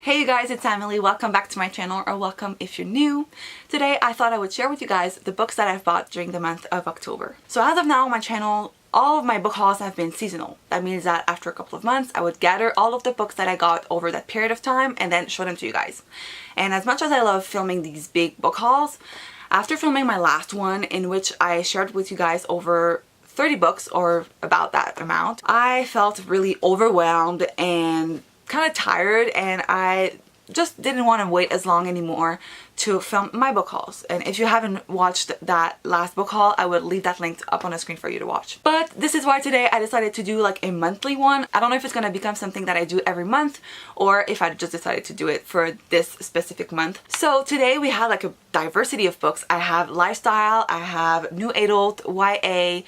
Hey you guys, it's Amélie. Welcome back to my channel, or welcome if you're new. Today I thought I would share with you guys the books that I've bought during the month of October. So as of now on my channel, all of my book hauls have been seasonal. That means that after a couple of months, I would gather all of the books that I got over that period of time and then show them to you guys. And as much as I love filming these big book hauls, after filming my last one in which I shared with you guys over 30 books or about that amount, I felt really overwhelmed and kind of tired, and I just didn't want to wait as long anymore to film my book hauls. And if you haven't watched that last book haul, I would leave that link up on the screen for you to watch. But this is why today I decided to do like a monthly one. I don't know if it's gonna become something that I do every month or if I just decided to do it for this specific month. So today we have like a diversity of books. I have lifestyle, I have new adult, YA,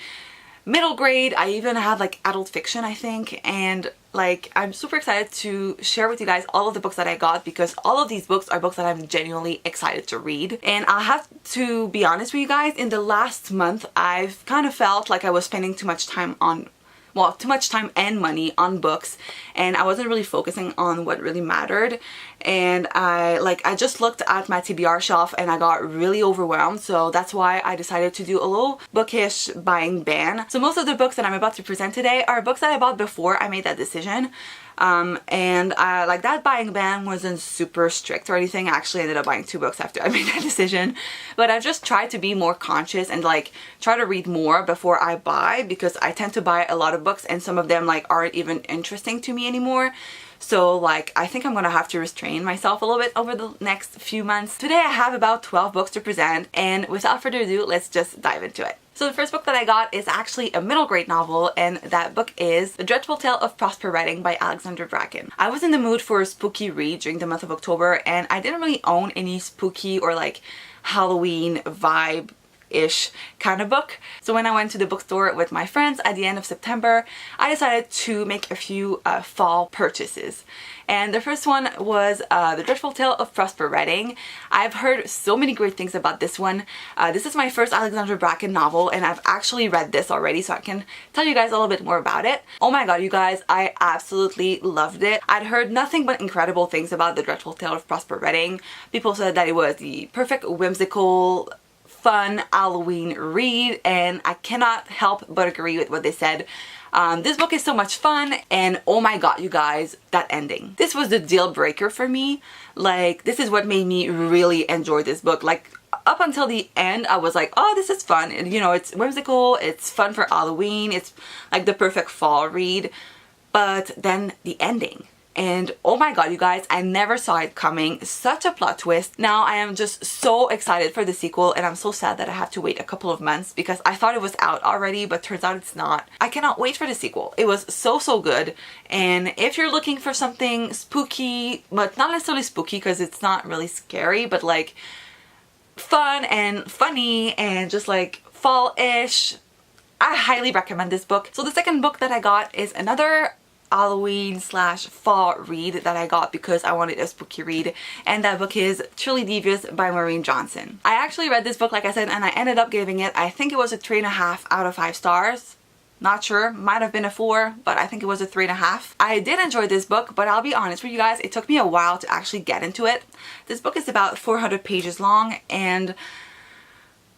middle grade, I even have like adult fiction, I think, and like I'm super excited to share with you guys all of the books that I got, because all of these books are books that I'm genuinely excited to read. And I'll have to be honest with you guys, in the last month I've kind of felt like I was spending too much time on, well, too much time and money on books, and I wasn't really focusing on what really mattered. And I just looked at my TBR shelf and I got really overwhelmed, so that's why I decided to do a little bookish buying ban. So most of the books that I'm about to present today are books that I bought before I made that decision. Like that buying ban wasn't super strict or anything. I actually ended up buying 2 books after I made that decision, but I've just tried to be more conscious and like try to read more before I buy, because I tend to buy a lot of books and some of them like aren't even interesting to me anymore. So like I think I'm gonna have to restrain myself a little bit over the next few months. Today I have about 12 books to present, and without further ado, let's just dive into it. So the first book that I got is actually a middle grade novel, and that book is The Dreadful Tale of Prosper Reading by Alexandra Bracken. I was in the mood for a spooky read during the month of October, and I didn't really own any spooky or like Halloween vibe ish kind of book. So when I went to the bookstore with my friends at the end of September, I decided to make a few fall purchases. And the first one was The Dreadful Tale of Prosper Reading. I've heard so many great things about this one. This is my first Alexandra Bracken novel, and I've actually read this already, so I can tell you guys a little bit more about it. Oh my god, you guys, I absolutely loved it. I'd heard nothing but incredible things about The Dreadful Tale of Prosper Reading. People said that it was the perfect whimsical, fun Halloween read, and I cannot help but agree with what they said. This book is so much fun, and oh my god, you guys, that ending. This was the deal breaker for me. Like, this is what made me really enjoy this book. Like, up until the end, I was like, oh, this is fun. And, you know, it's whimsical, it's fun for Halloween, it's like the perfect fall read. But then the ending. And oh my god, you guys, I never saw it coming. Such a plot twist. Now I am just so excited for the sequel, and I'm so sad that I have to wait a couple of months because I thought it was out already, but turns out it's not. I cannot wait for the sequel. It was so good. And if you're looking for something spooky, but not necessarily spooky because it's not really scary, but like fun and funny and just like fall-ish, I highly recommend this book. So the second book that I got is another Halloween / fall read that I got because I wanted a spooky read, and that book is Truly Devious by Maureen Johnson. I actually read this book, like I said, and I ended up giving it, I think it was a 3.5 out of 5 stars. Not sure, might have been a 4, but I think it was a 3.5. I did enjoy this book, but I'll be honest with you guys, it took me a while to actually get into it. This book is about 400 pages long, and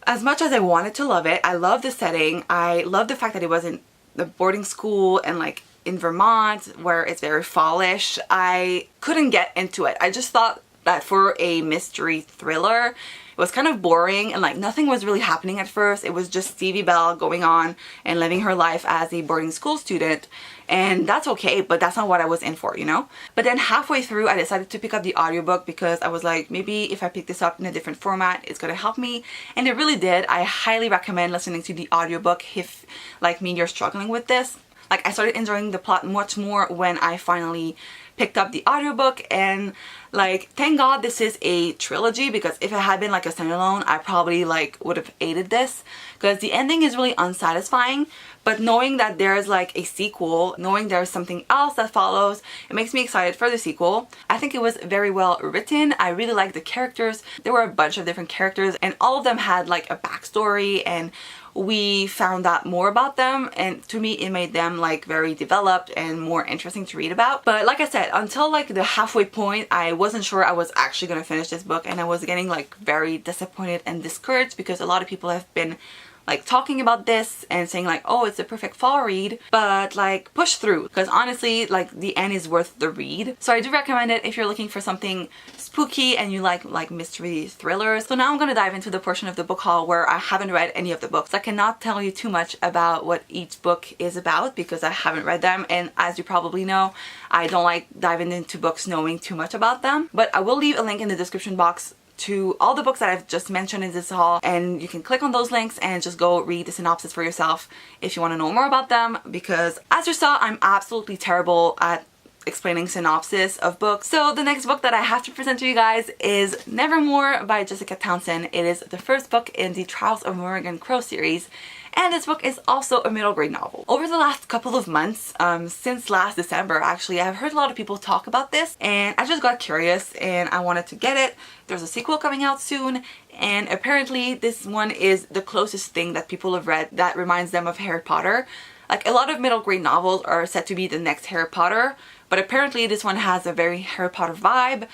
as much as I wanted to love it, I love the setting, I love the fact that it was in the boarding school and like in Vermont, where it's very fallish. I couldn't get into it. I just thought that for a mystery thriller, it was kind of boring, and like nothing was really happening at first. It was just Stevie Bell going on and living her life as a boarding school student, and that's okay, but that's not what I was in for, you know? But then halfway through, I decided to pick up the audiobook because I was like, maybe if I pick this up in a different format, it's gonna help me, and it really did. I highly recommend listening to the audiobook if, like me, you're struggling with this. Like, I started enjoying the plot much more when I finally picked up the audiobook, and like, thank god this is a trilogy, because if it had been like a standalone, I probably like would have hated this, because the ending is really unsatisfying. But knowing that there's like a sequel, knowing there's something else that follows, it makes me excited for the sequel. I think it was very well written. I really liked the characters. There were a bunch of different characters, and all of them had like a backstory, and we found out more about them, and to me it made them like very developed and more interesting to read about. But like I said, until like the halfway point, I wasn't sure I was actually gonna finish this book, and I was getting like very disappointed and discouraged because a lot of people have been like talking about this and saying like, oh, it's a perfect fall read, but like push through, because honestly like the end is worth the read. So I do recommend it if you're looking for something spooky and you like mystery thrillers. So now I'm gonna dive into the portion of the book haul where I haven't read any of the books. I cannot tell you too much about what each book is about because I haven't read them, and as you probably know, I don't like diving into books knowing too much about them. But I will leave a link in the description box to all the books that I've just mentioned in this haul, and you can click on those links and just go read the synopsis for yourself if you want to know more about them, because as you saw, I'm absolutely terrible at explaining synopsis of books. So the next book that I have to present to you guys is Nevermore by Jessica Townsend. It is the first book in the Trials of Morrigan Crow series, and this book is also a middle grade novel. Over the last couple of months, since last December actually, I've heard a lot of people talk about this, and I just got curious and I wanted to get it. There's a sequel coming out soon, and apparently this one is the closest thing that people have read that reminds them of Harry Potter. Like, a lot of middle grade novels are said to be the next Harry Potter, but apparently this one has a very Harry Potter vibe.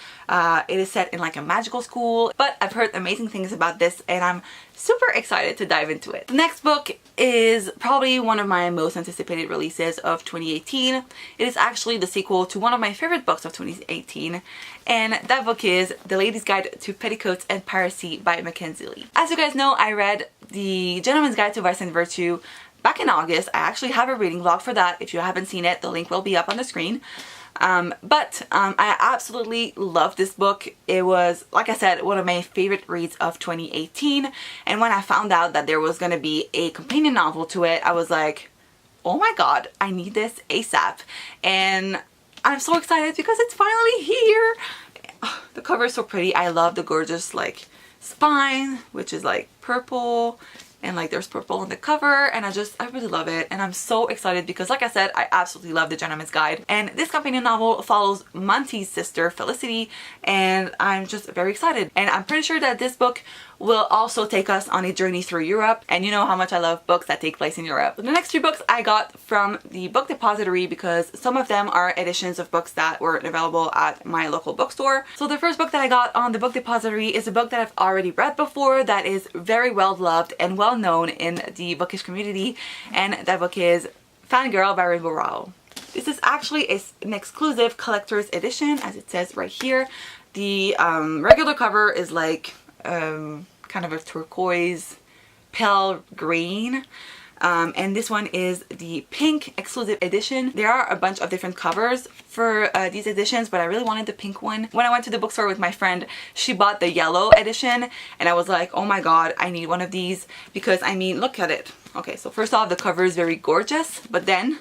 It is set in like a magical school, but I've heard amazing things about this and I'm super excited to dive into it. The next book is probably one of my most anticipated releases of 2018. It is actually the sequel to one of my favorite books of 2018, and that book is The Lady's Guide to Petticoats and Piracy by Mackenzie Lee. As you guys know, I read The Gentleman's Guide to Vice and Virtue back in August. I actually have a reading vlog for that. If you haven't seen it, the link will be up on the screen. I absolutely love this book. It was, like I said, one of my favorite reads of 2018, and when I found out that there was going to be a companion novel to it, I was like, oh my god, I need this ASAP. And I'm so excited because it's finally here. The cover is so pretty. I love the gorgeous like spine, which is like purple, and like there's purple on the cover, and I really love it, and I'm so excited because, like I said, I absolutely love The Gentleman's Guide, and this companion novel follows Monty's sister Felicity, and I'm just very excited. And I'm pretty sure that this book will also take us on a journey through Europe, and you know how much I love books that take place in Europe. The next two books I got from the Book Depository because some of them are editions of books that weren't available at my local bookstore. So the first book that I got on the Book Depository is a book that I've already read before, that is very well loved and well known in the bookish community, and that book is Fangirl by Rainbow Rowell. This is actually an exclusive collector's edition, as it says right here. The regular cover is like kind of a turquoise pale green, and this one is the pink exclusive edition. There are a bunch of different covers for these editions, but I really wanted the pink one. When I went to the bookstore with my friend, she bought the yellow edition, and I was like, oh my god, I need one of these, because I mean, look at it. Okay, so first off, the cover is very gorgeous, but then,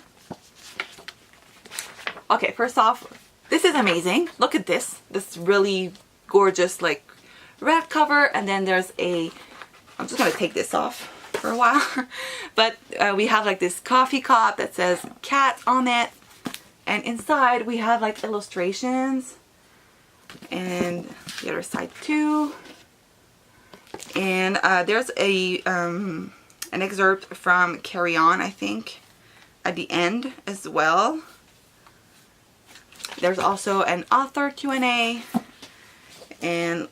okay, first off, this is amazing. Look at this really gorgeous like red cover, and then there's a, I'm just gonna take this off for a while, but we have like this coffee cup that says cat on it, and inside we have like illustrations, and the other side too, and there's a an excerpt from Carry On, I think, at the end as well. There's also an author Q&A, and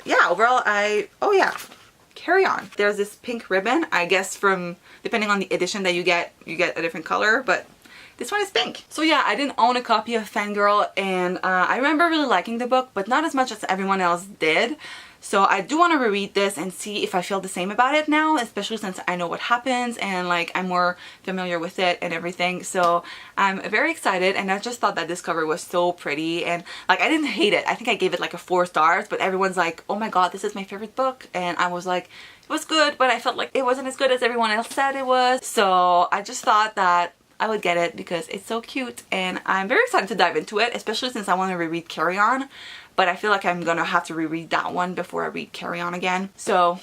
yeah, overall oh yeah, Carry On. There's this pink ribbon, I guess from, depending on the edition that you get a different color, but this one is pink. So yeah, I didn't own a copy of Fangirl, and I remember really liking the book, but not as much as everyone else did. So I do want to reread this and see if I feel the same about it now, especially since I know what happens and like I'm more familiar with it and everything. So I'm very excited, and I just thought that this cover was so pretty, and like I didn't hate it. I think I gave it like a 4 stars, but everyone's like, oh my god, this is my favorite book, and I was like, it was good, but I felt like it wasn't as good as everyone else said it was. So I just thought that I would get it because it's so cute, and I'm very excited to dive into it, especially since I want to reread Carry On. But I feel like I'm gonna have to reread that one before I read Carry On again. So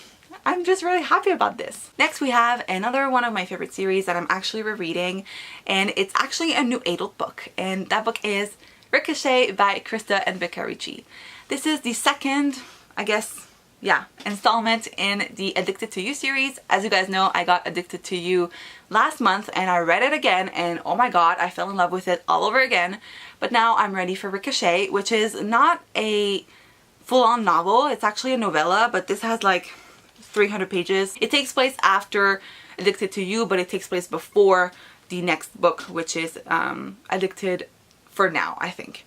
I'm just really happy about this. Next we have another one of my favorite series that I'm actually rereading, and it's actually a new adult book, and that book is Ricochet by Krista and Becca Ricci. This is the second, I guess, installment in the Addicted to You series. As you guys know, I got Addicted to You last month and I read it again, and oh my god, I fell in love with it all over again. But now I'm ready for Ricochet, which is not a full-on novel. It's actually a novella, but this has like 300 pages. It takes place after Addicted to You, but it takes place before the next book, which is Addicted for Now, I think.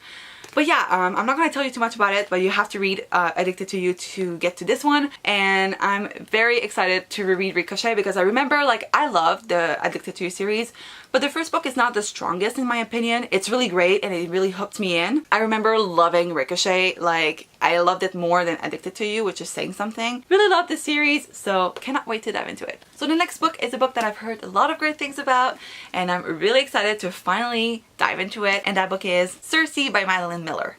But yeah, I'm not going to tell you too much about it, but you have to read Addicted to You to get to this one. And I'm very excited to reread Ricochet because I remember, like, I loved the Addicted to You series, but the first book is not the strongest in my opinion. It's really great and it really hooked me in. I remember loving Ricochet, like I loved it more than Addicted to You, which is saying something. Really love this series, so cannot wait to dive into it. So the next book is a book that I've heard a lot of great things about and I'm really excited to finally dive into it, and that book is Circe by Madeline Miller.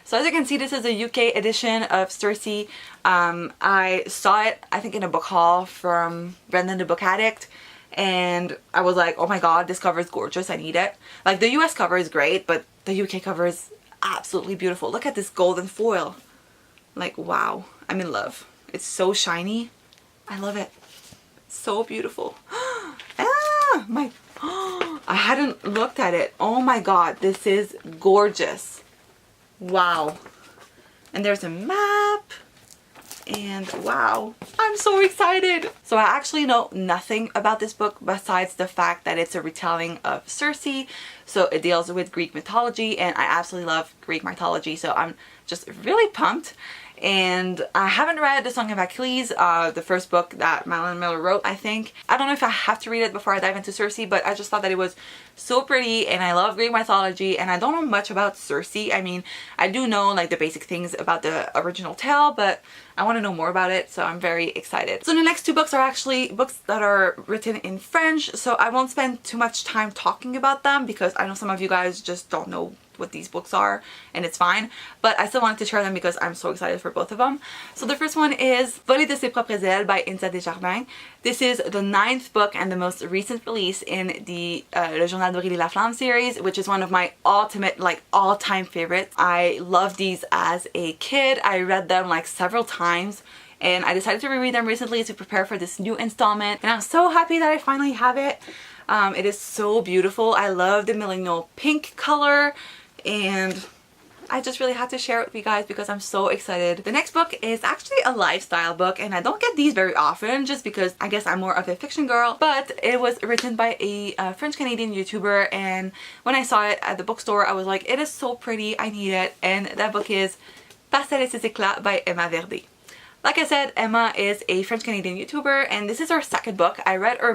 So as you can see, this is a UK edition of Circe. I saw it, I think, in a book haul from Brendan the Book Addict, and I was like, oh my god, this cover is gorgeous, I need it. Like, the US cover is great, but the UK cover is absolutely beautiful. Look at this golden foil. Like, wow, I'm in love. It's so shiny. I love it. It's so beautiful. Ah, my... I hadn't looked at it. Oh my god, this is gorgeous. Wow. And there's a map. And wow, I'm so excited. So I actually know nothing about this book besides the fact that it's a retelling of Circe. So it deals with Greek mythology, and I absolutely love Greek mythology. So I'm just really pumped. And I haven't read The Song of Achilles, the first book that Madeline Miller wrote, I think. I don't know if I have to read it before I dive into Circe, but I just thought that it was so pretty, and I love Greek mythology, and I don't know much about Circe. I mean, I do know like the basic things about the original tale, but I want to know more about it, so I'm very excited. So the next two books are actually books that are written in French, so I won't spend too much time talking about them because I know some of you guys just don't know what these books are, and it's fine, but I still wanted to share them because I'm so excited for both of them. So the first one is Voler de ses propres ailes by Inza Desjardins. This is the 9th book and the most recent release in the Le Journal d'Aurélie Laflamme series, which is one of my ultimate, like, all-time favorites. I loved these as a kid. I read them like several times, and I decided to reread them recently to prepare for this new installment, and I'm so happy that I finally have it. It is so beautiful. I love the millennial pink color, and I just really had to share it with you guys because I'm so excited. The next book is actually a lifestyle book, and I don't get these very often just because I guess I'm more of a fiction girl, but it was written by a French-Canadian YouTuber, and when I saw it at the bookstore I was like, it is so pretty, I need it, and that book is Pastel et ses éclats by Emma Verdet. Like I said, Emma is a French-Canadian YouTuber, and this is her second book. I read her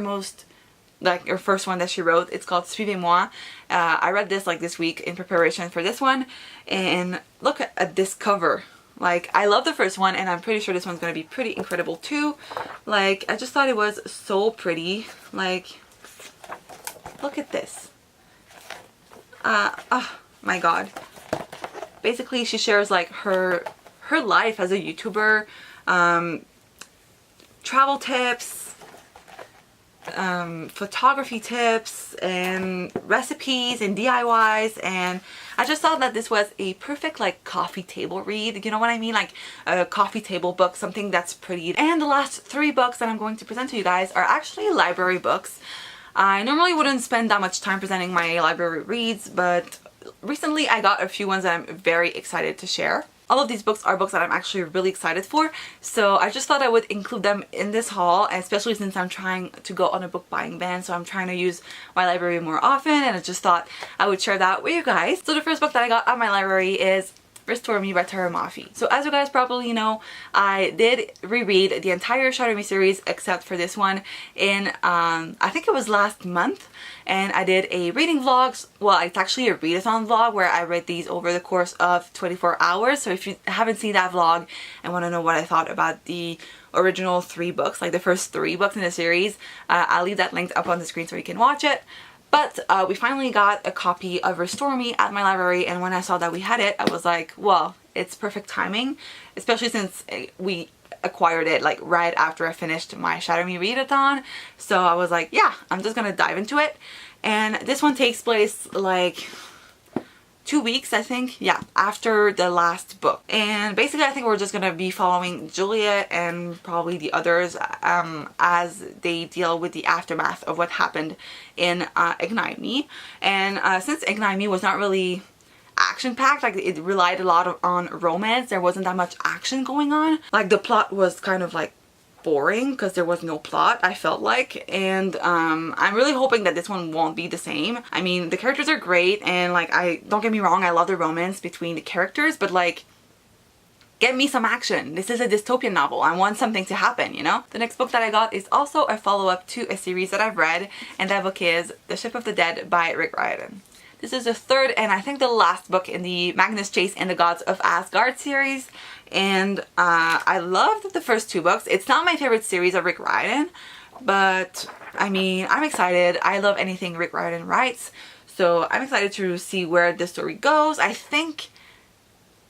first one that she wrote. It's called Suivez-moi. I read this like this week in preparation for this one, and look at this cover. Like, I love the first one, and I'm pretty sure this one's gonna be pretty incredible too. Like, I just thought it was so pretty. Like, look at this. Oh my god. Basically, she shares like her life as a YouTuber, travel tips, photography tips, and recipes and DIYs, and I just thought that this was a perfect like coffee table read, you know what I mean, like a coffee table book, something that's pretty. And the last 3 books that I'm going to present to you guys are actually library books. I normally wouldn't spend that much time presenting my library reads, but recently I got a few ones that I'm very excited to share. All of these books are books that I'm actually really excited for, so I just thought I would include them in this haul, especially since I'm trying to go on a book buying ban, so I'm trying to use my library more often, and I just thought I would share that with you guys. So the first book that I got at my library is Restore Me by Tara Mafi. So as you guys probably know, I did reread the entire Shadow Me series except for this one in I think it was last month, and I did a reading vlog. Well, it's actually a readathon vlog where I read these over the course of 24 hours. So if you haven't seen that vlog and want to know what I thought about the original 3 books, like the first 3 books in the series, I'll leave that linked up on the screen so you can watch it. But we finally got a copy of Restore Me at my library, and when I saw that we had it, I was like, well, it's perfect timing, especially since we acquired it like right after I finished my Shadow Me readathon. So I was like, yeah, I'm just gonna dive into it. And this one takes place like 2 weeks, I think, yeah, after the last book. And basically I think we're just gonna be following Juliet and probably the others as they deal with the aftermath of what happened in Ignite Me. And since Ignite Me was not really action-packed, like it relied a lot on romance, there wasn't that much action going on. Like the plot was kind of like boring because there was no plot, I felt like. And I'm really hoping that this one won't be the same. I mean, the characters are great, and like, don't get me wrong, I love the romance between the characters, but like, get me some action. This is a dystopian novel. I want something to happen, you know? The next book that I got is also a follow-up to a series that I've read, and that book is The Ship of the Dead by Rick Riordan. This is the third and I think the last book in the Magnus Chase and the Gods of Asgard series, and I loved the first 2 books. It's not my favorite series of Rick Riordan, but I mean, I'm excited. I love anything Rick Riordan writes, so I'm excited to see where the story goes. I think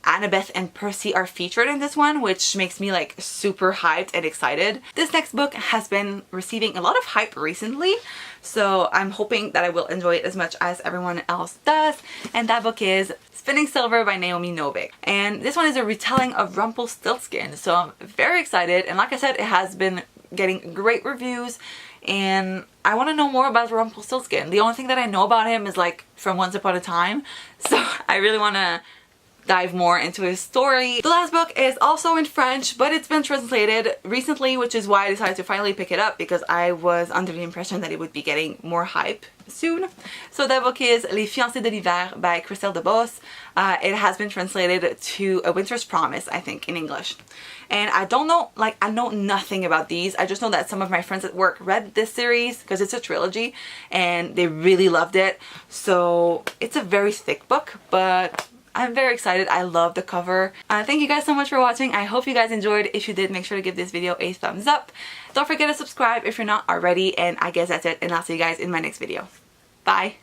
Annabeth and Percy are featured in this one, which makes me like super hyped and excited. This next book has been receiving a lot of hype recently, so I'm hoping that I will enjoy it as much as everyone else does. And that book is Spinning Silver by Naomi Novik. And this one is a retelling of Rumpelstiltskin, so I'm very excited. And like I said, it has been getting great reviews, and I want to know more about Rumpelstiltskin. The only thing that I know about him is like from Once Upon a Time, so I really want to dive more into his story. The last book is also in French, but it's been translated recently, which is why I decided to finally pick it up, because I was under the impression that it would be getting more hype soon. So that book is Les Fiancés de l'Hiver by Christelle de Boss. It has been translated to A Winter's Promise, I think, in English. And I don't know, like, I know nothing about these. I just know that some of my friends at work read this series because it's a trilogy and they really loved it. So it's a very thick book, but I'm very excited. I love the cover. Thank you guys so much for watching. I hope you guys enjoyed. If you did, make sure to give this video a thumbs up. Don't forget to subscribe if you're not already, and I guess that's it, and I'll see you guys in my next video. Bye!